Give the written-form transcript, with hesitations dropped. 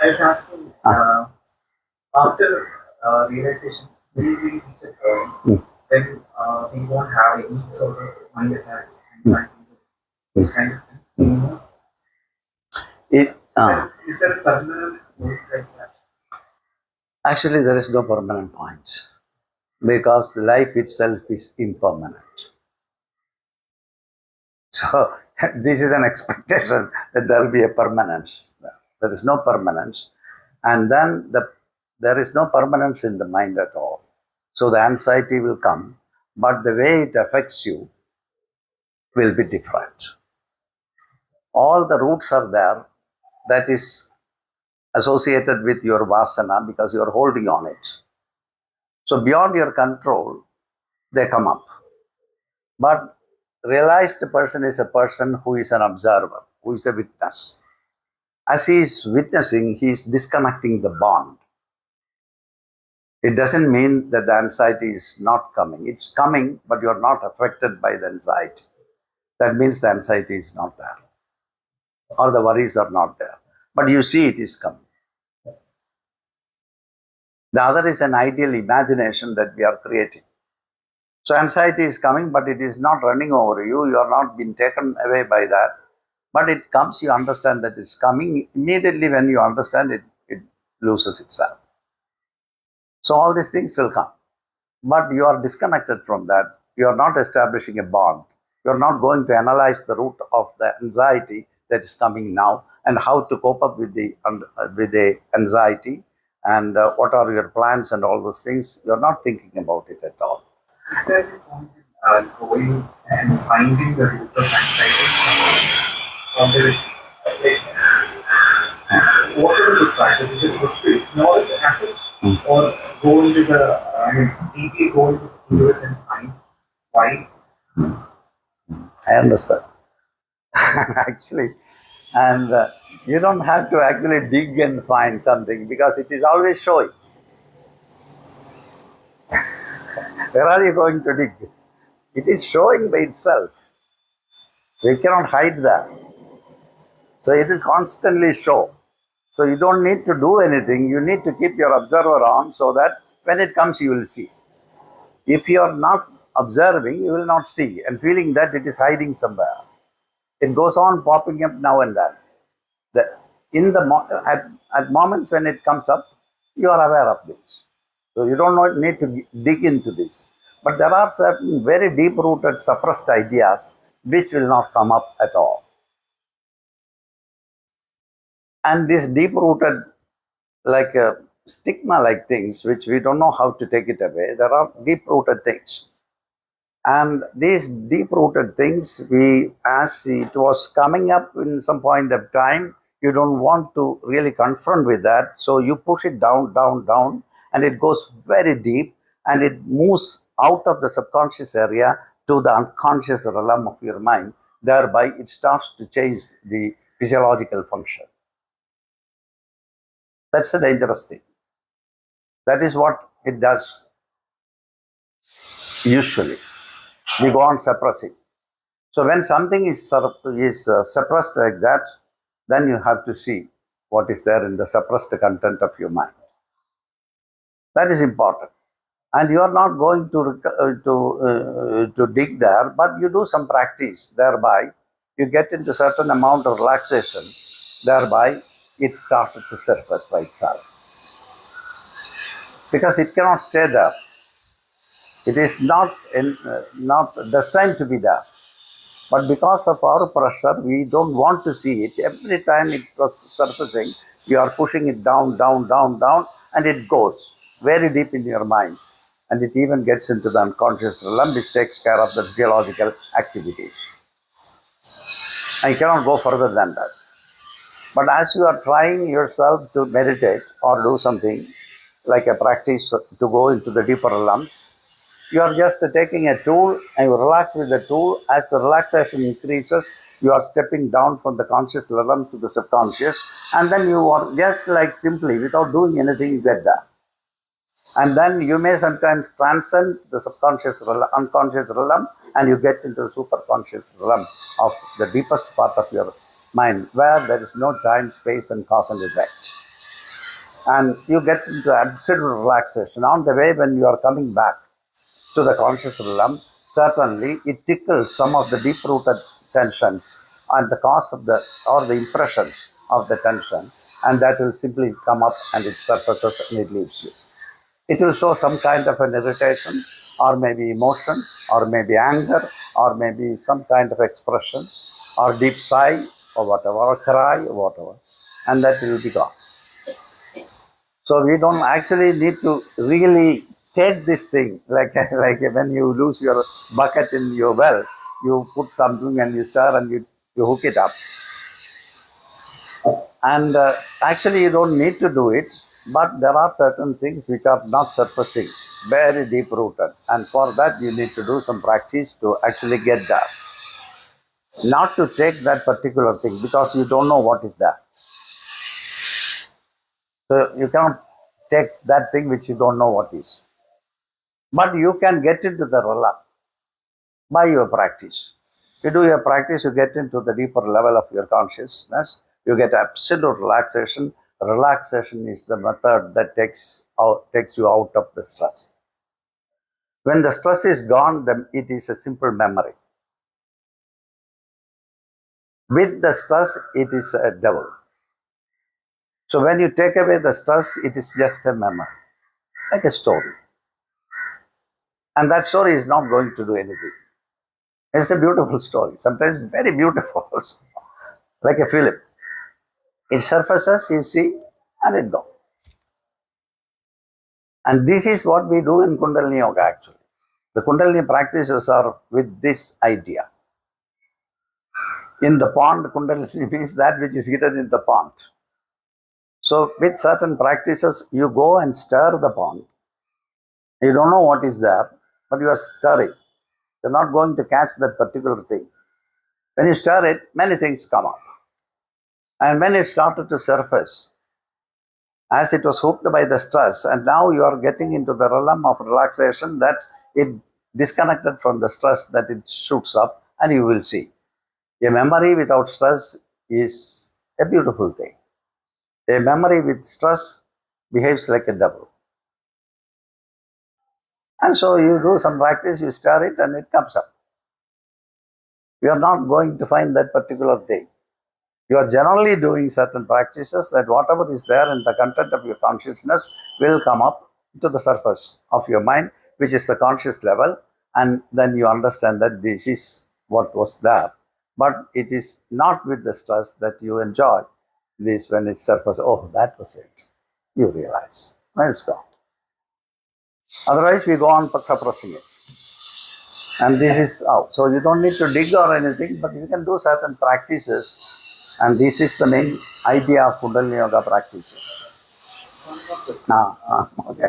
I was asking, after realization, will we reach a point when we won't have any sort of mind attacks, anxiety, this kind of things anymore? Is there a permanent point like that? Actually, there is no permanent point because life itself is impermanent. So, this is an expectation that there will be a permanence. There is no permanence. And then there is no permanence in the mind at all. So, the anxiety will come, but the way it affects you will be different. All the roots are there, that is associated with your vasana because you are holding on it. So, beyond your control, they come up. But realized person is a person who is an observer, who is a witness. As he is witnessing, he is disconnecting the bond. It doesn't mean that the anxiety is not coming. It's coming, but you're not affected by the anxiety. That means the anxiety is not there, or the worries are not there. But you see it is coming. The other is an ideal imagination that we are creating. So anxiety is coming, but it is not running over you. You are not being taken away by that. But it comes, you understand that it's coming. Immediately when you understand it, it loses itself. So all these things will come. But you are disconnected from that. You are not establishing a bond. You are not going to analyze the root of the anxiety that is coming now and how to cope up with the anxiety and what are your plans and all those things. You are not thinking about it at all. Is there a point in going and finding the root of anxiety? What is the practice? Is it good to ignore the assets or go into deeply go into it and find why? I understand. Actually, and you don't have to actually dig and find something because it is always showing. Where are you going to dig? It is showing by itself. We cannot hide that. So it will constantly show. So you don't need to do anything. You need to keep your observer on so that when it comes, you will see. If you are not observing, you will not see and feeling that it is hiding somewhere. It goes on popping up now and then. At moments when it comes up, you are aware of this. So you don't need to dig into this. But there are certain very deep-rooted suppressed ideas which will not come up at all. And these deep-rooted, like stigma-like things, which we don't know how to take it away, there are deep-rooted things. And these deep-rooted things, as it was coming up in some point of time, you don't want to really confront with that. So you push it down, down, down, and it goes very deep, and it moves out of the subconscious area to the unconscious realm of your mind. Thereby, it starts to change the physiological function. That's a dangerous thing. That is what it does usually. We go on suppressing. So when something is suppressed like that, then you have to see what is there in the suppressed content of your mind. That is important. And you are not going to dig there, but you do some practice. Thereby, you get into certain amount of relaxation. Thereby, it started to surface by itself. Because it cannot stay there. It is not destined to be there. But because of our pressure, we don't want to see it. Every time it was surfacing, you are pushing it down, down, down, down, and it goes very deep in your mind. And it even gets into the unconscious realm, which takes care of the physiological activities. And you cannot go further than that. But as you are trying yourself to meditate or do something like a practice to go into the deeper realms, you are just taking a tool and you relax with the tool. As the relaxation increases, you are stepping down from the conscious realm to the subconscious, and then you are just like simply, without doing anything, you get there. And then you may sometimes transcend the subconscious realm, unconscious realm, and you get into the superconscious realm of the deepest part of your mind, where there is no time, space, and cause and effect. and you get into absolute relaxation. On the way, when you are coming back to the conscious realm, certainly it tickles some of the deep rooted tensions and the cause of the or the impressions of the tension, and that will simply come up and it surfaces and it leaves you. It will show some kind of an irritation, or maybe emotion, or maybe anger, or maybe some kind of expression, or deep sigh, or whatever, or cry, or whatever, and that will be gone. So we don't actually need to really take this thing like when you lose your bucket in your well, you put something and you stir and you hook it up. And actually, you don't need to do it, but there are certain things which are not surfacing, very deep rooted. And for that, you need to do some practice to actually get there. Not to take that particular thing because you don't know what is there. So you cannot take that thing which you don't know what is. But you can get into the realm by your practice. You do your practice, you get into the deeper level of your consciousness, you get absolute relaxation. Relaxation is the method that takes you out of the stress. When the stress is gone, then it is a simple memory. With the stress, it is a devil. So when you take away the stress, it is just a memory, like a story. And that story is not going to do anything. It's a beautiful story, sometimes very beautiful, like a film. It surfaces, you see, and it goes. And this is what we do in Kundalini Yoga actually. The Kundalini practices are with this idea. In the pond, Kundalini means that which is hidden in the pond. So with certain practices, you go and stir the pond. You don't know what is there, but you are stirring. You're not going to catch that particular thing. When you stir it, many things come up. And when it started to surface, as it was hooked by the stress, and now you are getting into the realm of relaxation that it disconnected from the stress that it shoots up, and you will see. A memory without stress is a beautiful thing. A memory with stress behaves like a devil. And so you do some practice, you stir it, and it comes up. You are not going to find that particular thing. You are generally doing certain practices that whatever is there in the content of your consciousness will come up to the surface of your mind, which is the conscious level, and then you understand that this is what was there. But it is not with the stress that you enjoy this when it surfaces. Oh, that was it. You realize. Then it's gone. Otherwise, we go on suppressing it. And this is out. So you don't need to dig or anything, but you can do certain practices. And this is the main idea of Kundalini Yoga practice. Okay.